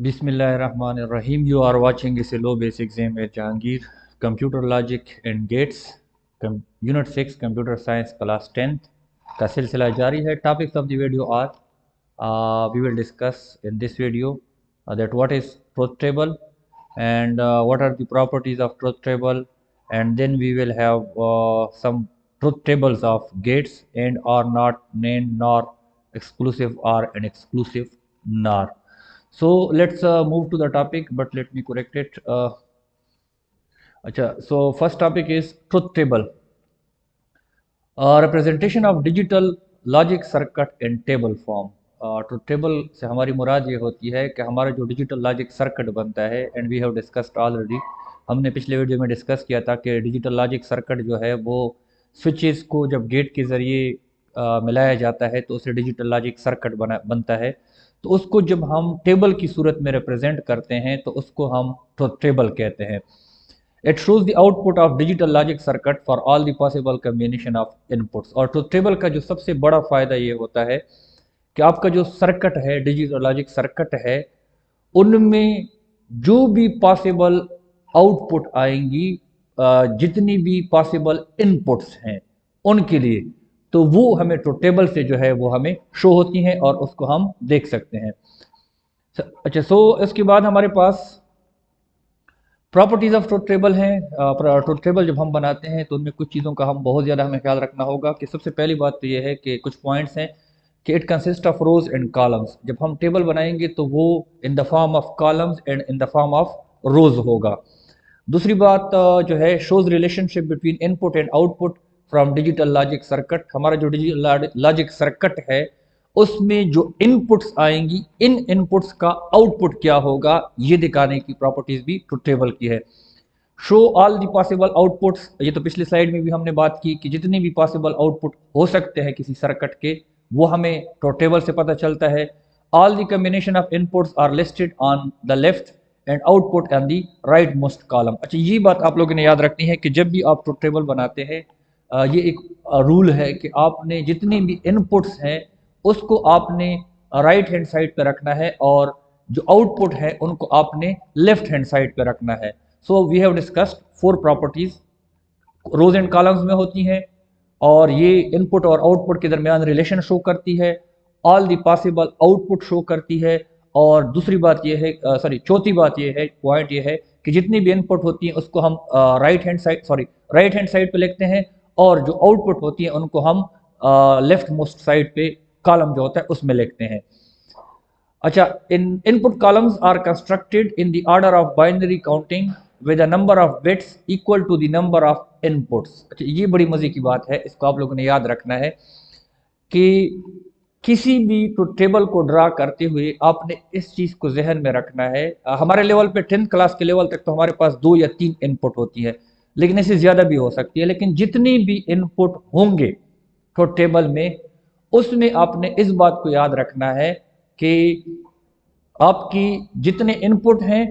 Bismillahirrahmanirrahim. You are watching a low base exam at Jahangir. Computer Logic and Gates. Unit 6 Computer Science Class 10th का सिलसिला जारी है. Topics of the video are we will discuss in this video that what is truth table and what are the properties of truth table, and then we will have some truth tables of gates and or not, named nor, exclusive or, and exclusive nor. So let's move to the topic, but let me correct it. So first topic is truth table. Representation of digital logic circuit in table form. Truth table से हमारी मुराद ये होती है कि हमारा जो digital logic circuit बनता है, and we have discussed already, हमने पिछले वीडियो में डिस्कस किया था कि डिजिटल लॉजिक सर्किट जो है वो स्विचेस को जब गेट के ज़रिए मिलाया जाता है तो उसे डिजिटल लॉजिक सर्किट बनता है. तो उसको जब हम टेबल की सूरत में रिप्रेजेंट करते हैं तो उसको हम ट्रुथ टेबल कहते हैं. It shows the output of digital logic circuit for all the possible combination of inputs. और ट्रुथ टेबल का जो सबसे बड़ा फ़ायदा ये होता है कि आपका जो सर्किट है, डिजिटल लॉजिक सर्किट है, उनमें जो भी पॉसिबल आउटपुट आएंगी, जितनी भी पॉसिबल इनपुट्स हैं उनके लिए, तो वो हमें ट्रुथ टेबल से जो है वो हमें शो होती हैं और उसको हम देख सकते हैं. अच्छा, सो इसके बाद हमारे पास प्रॉपर्टीज़ ऑफ ट्रुथ टेबल हैं. ट्रुथ टेबल जब हम बनाते हैं तो उनमें कुछ चीज़ों का हम बहुत ज़्यादा हमें ख्याल रखना होगा कि सबसे पहली बात तो ये है कि कुछ पॉइंट्स हैं कि it consist of rose and columns. जब हम टेबल बनाएंगे तो वो in the form of columns and in the form of रोज होगा. दूसरी बात जो है, shows relationship between input and output from digital logic circuit. हमारा जो डिजिटल लॉजिक सर्किट है उसमें जो इनपुट्स आएंगी, इन इनपुट्स का आउटपुट क्या होगा, ये दिखाने की प्रॉपर्टीज भी ट्रुथ टेबल की है. Show all the possible outputs. ये तो पिछली स्लाइड में भी हमने बात की कि जितने भी पॉसिबल आउटपुट हो सकते हैं किसी सर्किट के, वो हमें ट्रुथ टेबल से पता चलता है. All the combination of inputs are listed on the left and output on the right most column. अच्छा, ये बात आप लोगों ने याद रखनी है कि जब भी आप ट्रुथ टेबल बनाते हैं, ये एक रूल है कि आपने जितने भी इनपुट्स हैं उसको आपने राइट हैंड साइड पे रखना है और जो आउटपुट है उनको आपने लेफ्ट हैंड साइड पे रखना है. So we have discussed 4 properties rows and columns में होती हैं और ये इनपुट और आउटपुट के दरमियान रिलेशन शो करती है, all the possible output show करती है. और दूसरी बात ये है, चौथी बात ये है, पॉइंट ये है कि जितनी भी इनपुट होती हैं उसको हम राइट हैंड साइड पे लिखते हैं और जो आउटपुट होती है उनको हम लेफ्ट मोस्ट साइड पे कॉलम जो होता है उसमें लिखते हैं. अच्छा, input columns are constructed in the order of binary counting with a number of bits equal to the number of inputs. अच्छा, ये बड़ी मजे की बात है, इसको आप लोगों ने याद रखना है कि किसी भी ट्रुथ टेबल को ड्रा करते हुए आपने इस चीज़ को जहन में रखना है. हमारे लेवल पे 10th क्लास के लेवल तक तो हमारे पास 2 या 3 इनपुट होती है, लेकिन इससे ज़्यादा भी हो सकती है. लेकिन जितनी भी इनपुट होंगे ट्रुथ टेबल में, उसमें आपने इस बात को याद रखना है कि आपकी जितने इनपुट हैं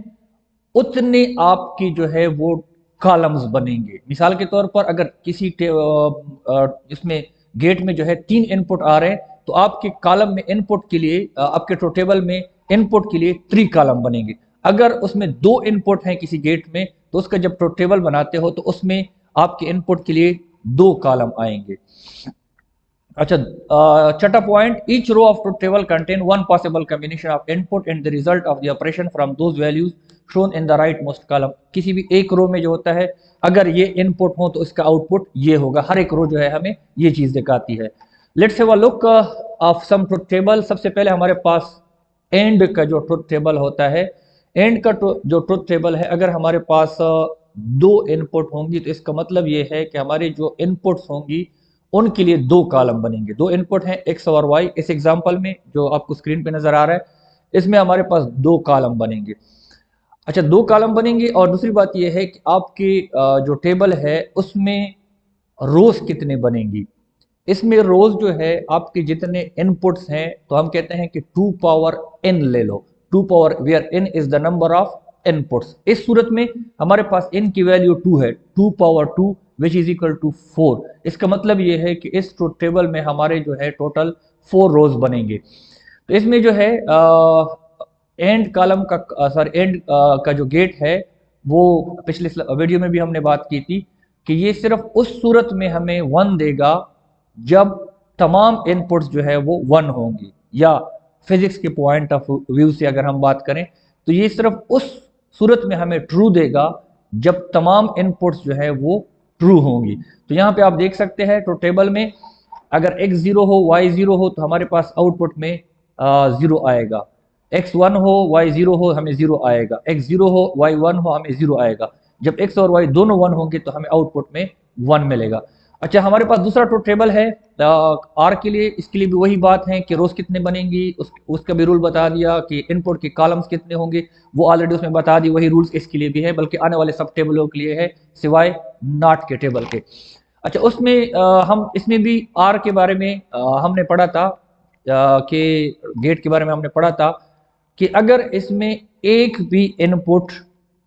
उतने आपकी जो है वो कॉलम्स बनेंगे. मिसाल के तौर पर अगर किसी इसमें गेट में जो है 3 इनपुट आ रहे हैं तो आपके कॉलम में इनपुट के लिए, आपके ट्रुथ टेबल में इनपुट के लिए 3 कॉलम बनेंगे. अगर उसमें 2 इनपुट हैं किसी गेट में तो उसका जब ट्रुथ टेबल बनाते हो तो उसमें आपके इनपुट के लिए 2 कॉलम आएंगे. अच्छा, छठा point, each row of truth table contain one possible combination of input and the result of the operation from those values shown in the right most column. किसी भी एक रो में जो होता है, अगर ये इनपुट हो तो इसका आउटपुट ये होगा. हर एक रो जो है हमें ये चीज दिखाती है. Let's have a look of some truth table. सबसे पहले हमारे पास एंड का जो ट्रुथ टेबल होता है, एंड का जो ट्रुथ टेबल है, अगर हमारे पास 2 इनपुट होंगी तो इसका मतलब ये है कि हमारी जो इनपुट्स होंगी उनके लिए 2 कॉलम बनेंगे. 2 इनपुट हैं x और y. इस एग्जांपल में जो आपको स्क्रीन पे नजर आ रहा है, इसमें हमारे पास 2 कॉलम बनेंगे. अच्छा, 2 कॉलम बनेंगे. और दूसरी बात यह है कि आपकी जो टेबल है उसमें रोज कितने बनेंगी. इसमें रोज जो है आपके जितने इनपुट्स हैं तो हम कहते हैं कि 2 पावर n ले लो. 2 power where n is the number of inputs. इस सूरत में हमारे पास n की वैल्यू 2 है, 2 power 2 which is equal to 4. इसका मतलब ये है कि इस ट्रुथ टेबल में हमारे जो है टोटल 4 रोज बनेंगे. तो इसमें जो है एंड कॉलम का एंड का जो गेट है वो पिछले वीडियो में भी हमने बात की थी कि ये सिर्फ उस सूरत में हमें 1 देगा जब तमाम इनपुट्स जो है वो 1 होंगी, या फिजिक्स के पॉइंट ऑफ व्यू से अगर हम बात करें तो ये सिर्फ उस सूरत में हमें ट्रू देगा जब तमाम इनपुट्स जो है वो ट्रू होंगी। तो यहाँ पे आप देख सकते हैं तो टेबल में अगर x 0 हो y 0 हो तो हमारे पास आउटपुट में 0 आएगा, x 1 हो y 0 हो हमें 0 आएगा, x 0 हो y 1 हो हमें 0 आएगा। जब x और y दोनों 1 होंगे तो हमें आउटपुट में 1 मिलेगा। अच्छा, हमारे पास दूसरा ट्रुथ टेबल है आर के लिए, इसके लिए भी वही बात है कि रोज कितने बनेंगी, उसका भी रूल बता दिया कि इनपुट के कॉलम्स कितने होंगे, वो ऑलरेडी उसमें बता दी, वही रूल्स इसके लिए भी है, बल्कि आने वाले सब टेबलों के लिए है सिवाय नॉट के टेबल के। अच्छा, उसमें हम इसमें भी आर के बारे में हमने पढ़ा था कि गेट के बारे में हमने पढ़ा था कि अगर इसमें एक भी इनपुट,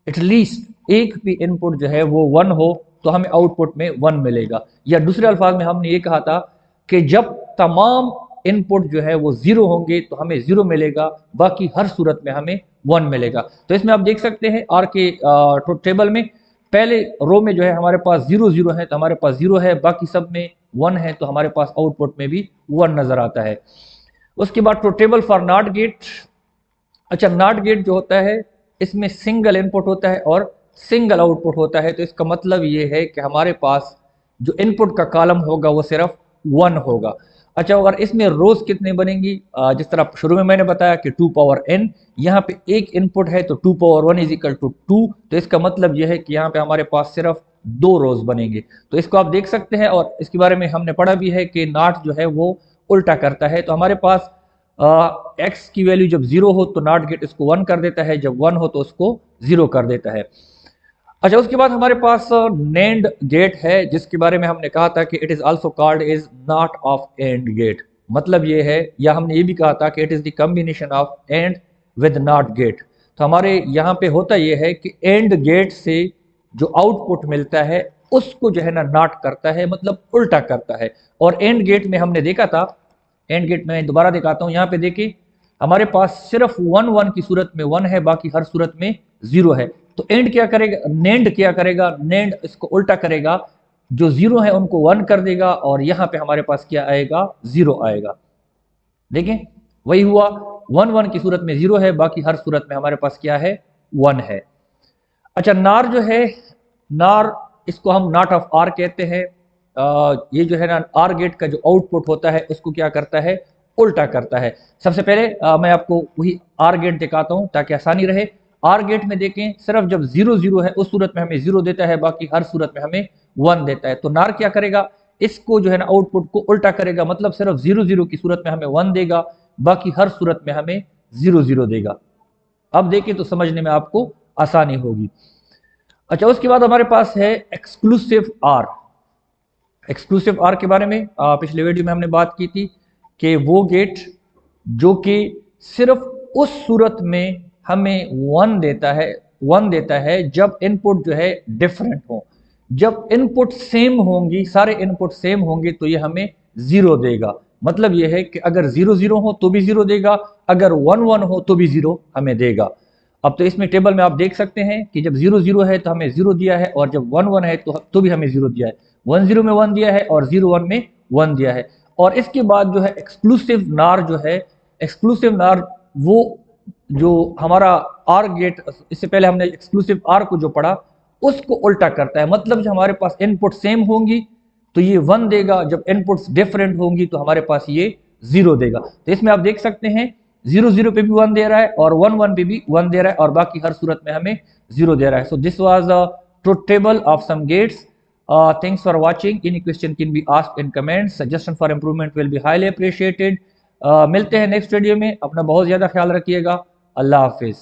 एटलीस्ट एक भी इनपुट जो है वो 1 हो तो हमें आउटपुट में 1 मिलेगा। या दूसरे अल्फाज में हमने ये कहा था कि जब तमाम इनपुट जो है वो 0 होंगे तो हमें 0 मिलेगा, बाकी हर सूरत में हमें 1 मिलेगा। तो इसमें आप देख सकते हैं आर के ट्रुथ टेबल में पहले रो में जो है हमारे पास 0 0 है तो हमारे पास 0 है, बाकी सब में 1 है तो हमारे पास आउटपुट में भी 1 नजर आता है। उसके बाद truth table for not gate. अच्छा, नॉट गेट जो होता है इसमें सिंगल इनपुट होता है और सिंगल आउटपुट होता है, तो इसका मतलब ये है कि हमारे पास जो इनपुट का कॉलम होगा वो सिर्फ 1 होगा। अच्छा, अगर इसमें रोज कितने बनेंगी, जिस तरह शुरू में मैंने बताया कि 2 पावर n, यहाँ पे एक इनपुट है तो 2 पावर 1 इज इक्वल टू 2, तो इसका मतलब यह है कि यहाँ पे हमारे पास सिर्फ 2 रोज बनेंगे। तो इसको आप देख सकते हैं और इसके बारे में हमने पढ़ा भी है कि नॉट जो है वो उल्टा करता है। तो हमारे पास x की वैल्यू जब 0 हो तो नॉट गेट इसको 1 कर देता है, जब 1 हो तो उसको 0 कर देता है। अच्छा, उसके बाद हमारे पास नेंड गेट है जिसके बारे में हमने कहा था कि it is also called is not of and gate. मतलब ये है, या हमने ये भी कहा था कि it is the combination of and with not gate. तो हमारे यहाँ पे होता ये है कि एंड गेट से जो आउटपुट मिलता है उसको जो है ना नॉट करता है, मतलब उल्टा करता है। और एंड गेट में हमने देखा था, एंड गेट में दोबारा दिखाता हूँ, यहाँ पे देखिए हमारे पास सिर्फ 1 1 की सूरत में 1 है, बाकी हर सूरत में 0 है। तो एंड क्या करेगा, नेंड क्या करेगा, नेंड इसको उल्टा करेगा, जो 0 है उनको 1 कर देगा और यहाँ पे हमारे पास क्या आएगा, 0 आएगा। देखें वही हुआ, 1 1 की सूरत में 0 है, बाकी हर सूरत में हमारे पास क्या है, 1 है। अच्छा, नार जो है, नार इसको हम नॉट ऑफ आर कहते हैं। ये जो है ना आर गेट का जो आउटपुट होता है उसको क्या करता है, उल्टा करता है। सबसे पहले मैं आपको वही आर गेट दिखाता हूं ताकि आसानी रहे। आर गेट में देखें सिर्फ जब 0 0 है उस सूरत में हमें 0 देता है, बाकी हर सूरत में हमें 1 देता है। तो नार क्या करेगा, इसको जो है ना आउटपुट को उल्टा करेगा, मतलब सिर्फ 0 0 की सूरत में हमें 1 देगा, बाकी हर सूरत में हमें 0 0 देगा। अब देखें तो समझने में आपको आसानी होगी। अच्छा, उसके बाद हमारे पास है एक्सक्लूसिव आर। एक्सक्लूसिव आर के बारे में पिछले वीडियो में हमने बात की थी कि वो गेट जो कि सिर्फ उस सूरत में हमें 1 देता है जब इनपुट जो है डिफरेंट हो। जब इनपुट सेम होंगी, सारे इनपुट सेम होंगे तो ये हमें 0 देगा। मतलब ये है कि अगर 0 0 हो तो भी 0 देगा, अगर 1 1 हो तो भी 0 हमें देगा। अब तो इसमें टेबल में आप देख सकते हैं कि जब 0 0 है तो हमें 0 दिया है, और जब 1 1 है तो भी हमें 0 दिया है। 1 0 में 1 दिया है और 0 1 में 1 दिया है। और इसके बाद जो है एक्सक्लूसिव नार जो है, एक्सक्लूसिव नार वो जो हमारा आर गेट, इससे पहले हमने एक्सक्लूसिव आर को जो पढ़ा उसको उल्टा करता है। मतलब जब हमारे पास इनपुट सेम होंगी तो ये 1 देगा, जब इनपुट्स डिफरेंट होंगी तो हमारे पास ये 0 देगा। तो इसमें आप देख सकते हैं 0 0 पे भी 1 दे रहा है और 1 1 पे भी 1 दे रहा है और बाकी हर सूरत में हमें 0 दे रहा है। So this was the truth table of some gates. Thanks for watching. Any question can be asked in comments. Suggestion for improvement will be highly appreciated. मिलते हैं नेक्स्ट वीडियो में। अपना बहुत ज़्यादा ख्याल रखिएगा। अल्लाह हाफिज़।